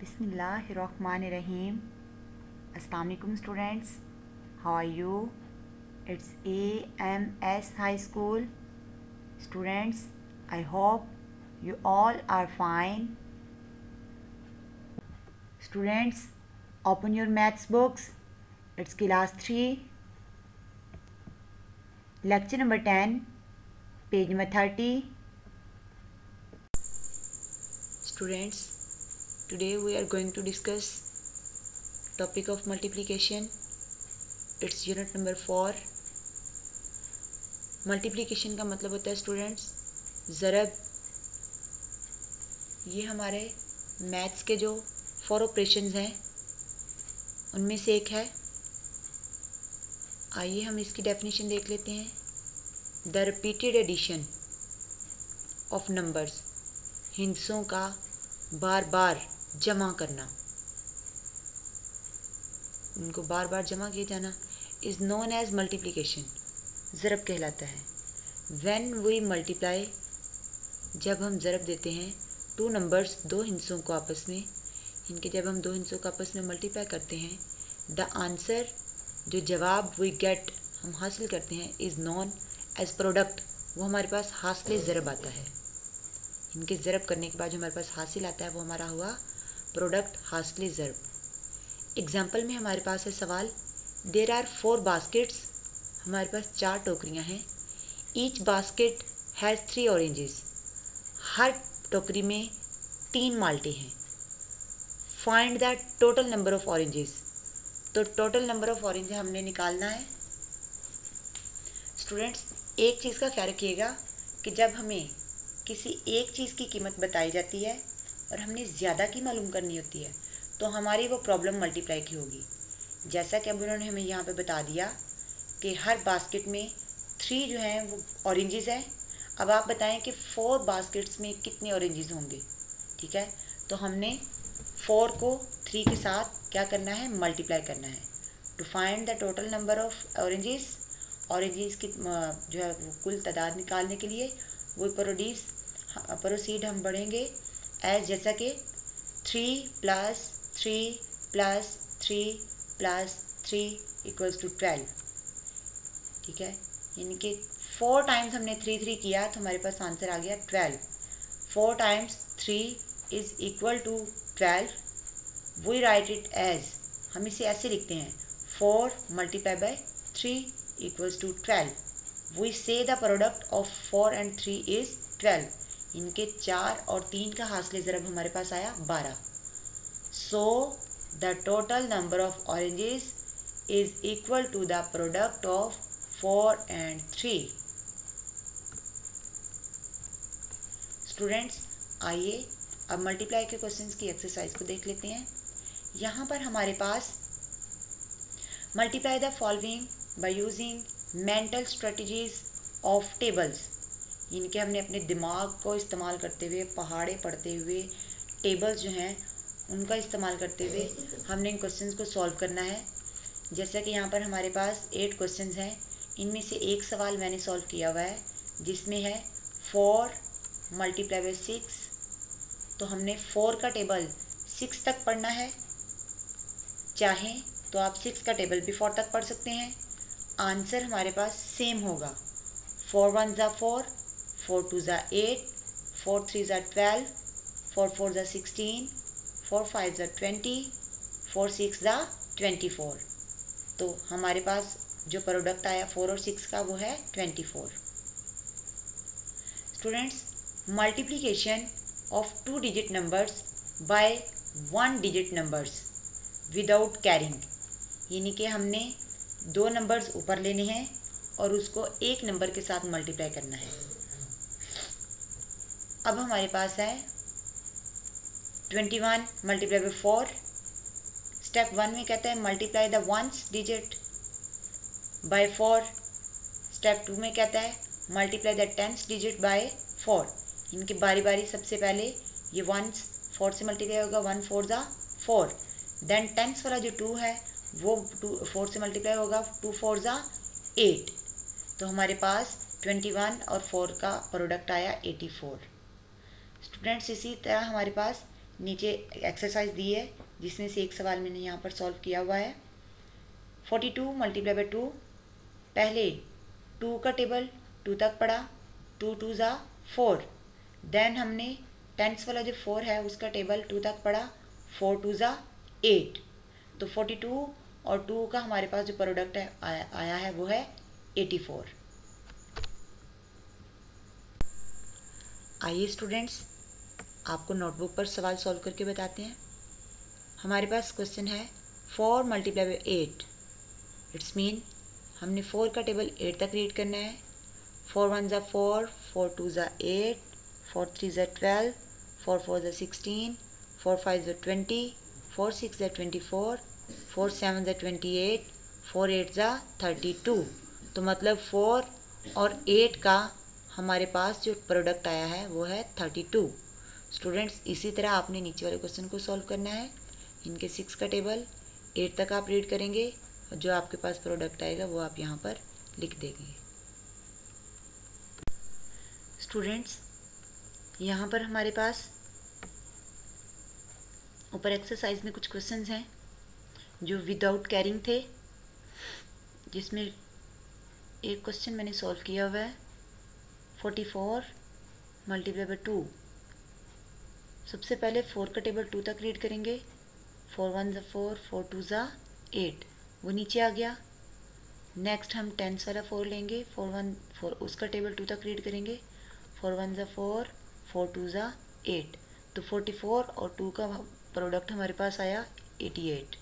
बिस्मिल्लाहिर्रहमानिर्रहीम। अस्सलाम वालेकुम students, how are you? It's AMS high school students. I hope you all are fine. Students, open your maths books. It's class 3, lecture number 10, page number 30. Students, today we are going to discuss topic of multiplication. It's unit number 4. Multiplication का मतलब होता है students ज़रब। ये हमारे maths के जो 4 operations हैं उनमें से एक है। आइए हम इसकी डेफिनेशन देख लेते हैं। The repeated addition of numbers, हिंसों का बार बार जमा करना, उनको बार बार जमा किए जाना, इज़ नोन एज मल्टीप्लिकेशन, ज़रब कहलाता है। व्हेन वी मल्टीप्लाई, जब हम ज़रब देते हैं टू नंबर्स, दो हिंसों को आपस में, इनके जब हम दो हिंसों को आपस में मल्टीप्लाई करते हैं, द आंसर, जो जवाब वी गेट, हम हासिल करते हैं, इज़ नोन एज प्रोडक्ट, वो हमारे पास हासिल ज़रब आता है। इनके ज़रब करने के बाद जो हमारे पास हासिल आता है वो हमारा हुआ प्रोडक्ट, हासिल ज़रब। एग्जाम्पल में हमारे पास है सवाल, देर आर 4 बास्केट्स, हमारे पास 4 टोकरियां हैं। ईच बास्केट हैज़ 3 ऑरेंजेस, हर टोकरी में 3 माल्टे हैं। Find the total number of oranges, तो टोटल नंबर ऑफ ऑरेंज हमने निकालना है। स्टूडेंट्स, एक चीज़ का ख्याल रखिएगा कि जब हमें किसी एक चीज़ की कीमत बताई जाती है और हमने ज़्यादा की मालूम करनी होती है तो हमारी वो प्रॉब्लम मल्टीप्लाई की होगी। जैसा कि अब उन्होंने हमें यहाँ पे बता दिया कि हर बास्केट में 3 जो हैं वो ऑरेंजेस हैं। अब आप बताएं कि 4 बास्केट्स में कितने ऑरेंजेस होंगे। ठीक है, तो हमने 4 को 3 के साथ क्या करना है, मल्टीप्लाई करना है। To find the total number of oranges, oranges की जो है वो कुल तादाद निकालने के लिए वो प्रोसीड हम बढ़ेंगे एज, जैसा कि 3 + 3 + 3 + 3 = 12। ठीक है, यानी कि 4 टाइम्स हमने 3 किया तो हमारे पास आंसर आ गया 12। 4 × 3 = 12। वी राइट इट एज, हम इसे ऐसे लिखते हैं, 4 × 3 = 12। वी से the product of 4 and 3 is 12। इनके 4 और 3 का हासिल ज़रब हमारे पास आया 12। So the total number of oranges is equal to the product of 4 and 3। Students, आइए अब मल्टीप्लाई के क्वेश्चंस की एक्सरसाइज को देख लेते हैं। यहाँ पर हमारे पास multiply the following by using mental strategies of tables, इनके हमने अपने दिमाग को इस्तेमाल करते हुए, पहाड़े पढ़ते हुए, टेबल्स जो हैं उनका इस्तेमाल करते हुए हमने इन क्वेश्चंस को सॉल्व करना है। जैसा कि यहाँ पर हमारे पास 8 क्वेश्चंस हैं, इनमें से एक सवाल मैंने सॉल्व किया हुआ है जिसमें है 4 × 6। तो हमने 4 का टेबल 6 तक पढ़ना है। चाहें तो आप 6 का टेबल भी 4 तक पढ़ सकते हैं। आंसर हमारे पास सेम होगा, 4 × 1 = 4, 4 × 2 = 8, 4 × 3 = 12, 4 × 4 = 16, 4 × 5 = 20, 4 × 6 = 24। तो हमारे पास जो प्रोडक्ट आया 4 और 6 का वो है 24। Students, multiplication of 2 digit numbers by 1 digit numbers without carrying, यानी कि हमने 2 नंबर्स ऊपर लेने हैं और उसको एक नंबर के साथ मल्टीप्लाई करना है। अब हमारे पास है 21 × 4। स्टेप 1 में कहता है multiply the ones digit bye 4। Step 2 में कहता है multiply the tens digit bye 4। इनकी बारी बारी सबसे पहले ये वंस 4 से मल्टीप्लाई होगा, 1 × 4 = 4। देन टेंस वाला जो 2 है वो 4 से मल्टीप्लाई होगा, 2 × 4 = 8। तो हमारे पास 21 और 4 का प्रोडक्ट आया 84। स्टूडेंट्स, इसी तरह हमारे पास नीचे एक्सरसाइज दी है जिसमें से एक सवाल मैंने यहाँ पर सॉल्व किया हुआ है। 42 मल्टीप्लाई बाई 2, पहले 2 का टेबल 2 तक पढ़ा, 2 2 ज़ा 4। देन हमने टेंस वाला जो 4 है उसका टेबल 2 तक पढ़ा, 4 2 ज़ा 8। तो 42 और 2 का हमारे पास जो प्रोडक्ट है आया है वो है 84। आइए स्टूडेंट्स, आपको नोटबुक पर सवाल सॉल्व करके बताते हैं। हमारे पास क्वेश्चन है 4 मल्टीप्लाई बाई 8। इट्स मीन हमने 4 का टेबल 8 तक रीड करना है। 4 1 ज़ा 4, 4 2 ज़ा 8, 4 3 ज़ा 12, 4 4 ज़ा 16, 4 5 ज़ा 20, 4 6 ज़ा 24, 4 7 ज़ा 28, 4 8 ज़ा 32। तो मतलब 4 और 8 का हमारे पास जो प्रोडक्ट आया है वो है 32। स्टूडेंट्स, इसी तरह आपने नीचे वाले क्वेश्चन को सॉल्व करना है। इनके 6 का टेबल 8 तक आप रीड करेंगे और जो आपके पास प्रोडक्ट आएगा वो आप यहाँ पर लिख देंगे। स्टूडेंट्स, यहाँ पर हमारे पास ऊपर एक्सरसाइज में कुछ क्वेश्चंस हैं जो विदाउट कैरिंग थे, जिसमें एक क्वेश्चन मैंने सॉल्व किया हुआ है 44 मल्टीप्लाई बाई 2। सबसे पहले 4 का टेबल 2 तक रीड करेंगे। 4 1 ज़ा 4, 4 2 ज़ा 8, वो नीचे आ गया। नेक्स्ट हम टेंस वाला 4 लेंगे। 4 1 4 उसका टेबल 2 तक रीड करेंगे। 4 1 ज़ा 4, 4 2 ज़ा 8। तो 44 और 2 का प्रोडक्ट हमारे पास आया 88।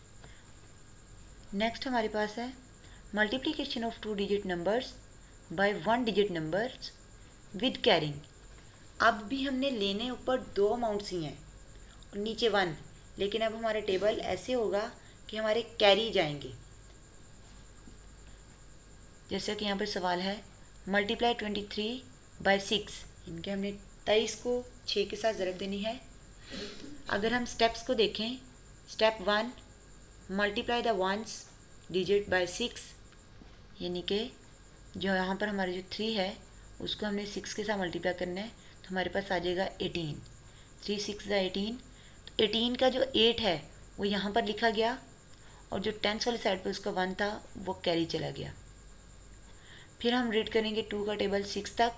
नेक्स्ट हमारे पास है multiplication of 2 digit numbers by 1 digit numbers with carrying. अब भी हमने लेने ऊपर 2 अमाउंट्स ही हैं और नीचे 1, लेकिन अब हमारा टेबल ऐसे होगा कि हमारे कैरी जाएंगे। जैसा कि यहाँ पर सवाल है मल्टीप्लाई 23 बाय 6। इनके हमने 23 को 6 के साथ ज़रब देनी है। अगर हम स्टेप्स को देखें, step 1 multiply the ones digit bye 6, यानी कि जो यहाँ पर हमारे जो 3 है उसको हमने 6 के साथ मल्टीप्लाई करना है, तो हमारे पास आ जाएगा 18। 3 6 ज़ा 18। तो 18 का जो 8 है वो यहाँ पर लिखा गया और जो टेंस वाली साइड पर उसका 1 था वो कैरी चला गया। फिर हम रीड करेंगे 2 का टेबल 6 तक।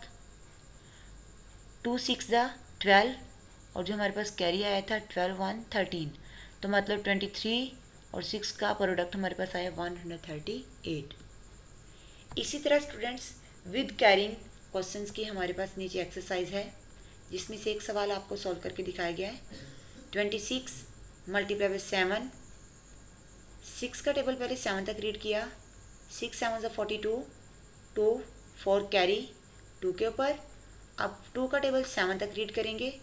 2 6 ज़ा 12 और जो हमारे पास कैरी आया था 12 1 13। तो मतलब 23 और 6 का प्रोडक्ट हमारे पास आया 138। इसी तरह स्टूडेंट्स विद कैरिंग क्वेश्चंस की हमारे पास नीचे एक्सरसाइज है, जिसमें से एक सवाल आपको सॉल्व करके दिखाया गया है। 26 मल्टीप्लाई बाई 7। 6 का टेबल पहले 7 तक रीड किया। 6 7 ज़ा 42, 2 4 कैरी 2 के ऊपर। अब 2 का टेबल 7 तक रीड करेंगे।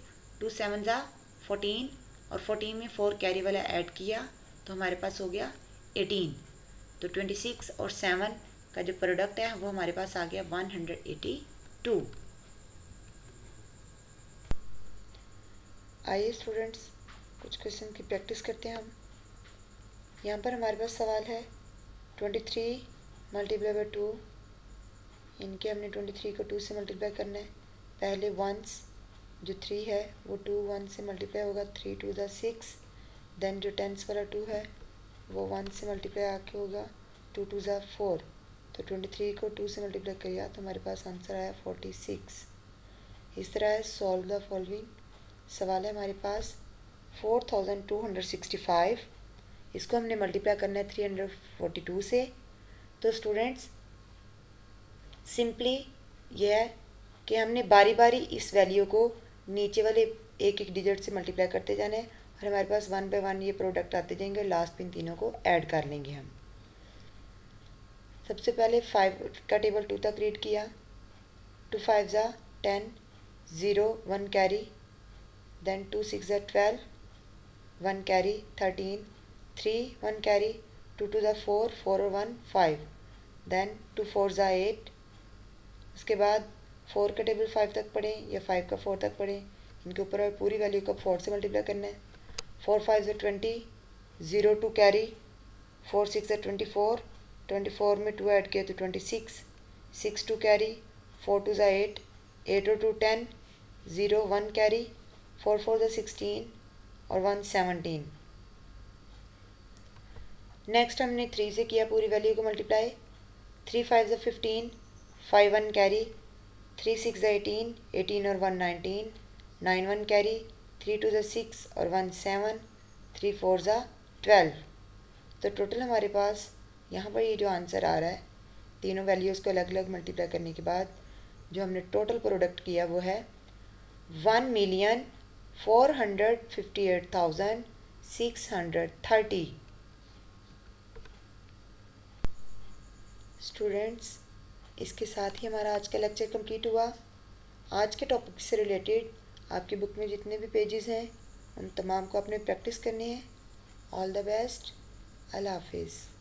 2 7 ज़ा 14 और 14 में 4 कैरी वाला ऐड किया तो हमारे पास हो गया 18। तो 26 और 7 का जो प्रोडक्ट है वो हमारे पास आ गया 182। आइए स्टूडेंट्स, कुछ क्वेश्चन की प्रैक्टिस करते हैं हम। यहाँ पर हमारे पास सवाल है 23 मल्टीप्लाई बाई 2। इनके हमने 23 को 2 से मल्टीप्लाई करना है। पहले वंस जो 3 है वो 2 1 से मल्टीप्लाई होगा, 3 2 ज़ा 6। देन जो टेंस वाला 2 है वो 1 से मल्टीप्लाई आके होगा 2 2 ज़ा 4। तो 23 को 2 से मल्टीप्लाई किया तो हमारे पास आंसर आया 46। इस तरह है सॉल्व द फॉलोइंग। सवाल है हमारे पास 4265, इसको हमने मल्टीप्लाई करना है 342 से। तो स्टूडेंट्स सिंपली यह है कि हमने बारी बारी इस वैल्यू को नीचे वाले एक एक डिजिट से मल्टीप्लाई करते जाना है और हमारे पास 1 बाय 1 ये प्रोडक्ट आते जाएंगे। लास्ट में इन तीनों को ऐड कर लेंगे हम। सबसे पहले 5 का टेबल 2 तक रीड किया। 2 5 ज़ा 10, 0 1 कैरी। देन 2 6 ज़ा 12, 1 कैरी 13, 3 1 कैरी। 2 2 ज़ा 4, 4 और 1 5। देन 2 4 ज़ा 8। उसके बाद 4 का टेबल 5 तक पढ़ें या 5 का 4 तक पढ़ें, इनके ऊपर पूरी वैल्यू को 4 से मल्टीप्लाई करना है। 4 5 ज़ा 20, 0 2 कैरी। 4 6 ज़ा 24, 24 में 2 ऐड किया तो 26। 6 2 कैरी। 4 2 ज़ा 8, 8 और 2 10, 0 1 कैरी। 4 4 ज़ा 16, और 117। नेक्स्ट हमने 3 से किया पूरी वैल्यू को मल्टीप्लाई। 3 5 15, 5 1 कैरी, 3 6 18, 18 और 1 19, 9 1 कैरी, 3 2 6 और 1 7, 3 4 12। तो टोटल हमारे पास यहाँ पर ये जो आंसर आ रहा है, तीनों वैल्यूज़ को अलग अलग मल्टीप्लाई करने के बाद जो हमने टोटल प्रोडक्ट किया वो है 1,458,630। स्टूडेंट्स, इसके साथ ही हमारा आज का लेक्चर कंप्लीट हुआ। आज के टॉपिक से रिलेटेड आपकी बुक में जितने भी पेजेस हैं उन तमाम को आपने प्रैक्टिस करनी है। All the best. अल्लाह हाफिज़।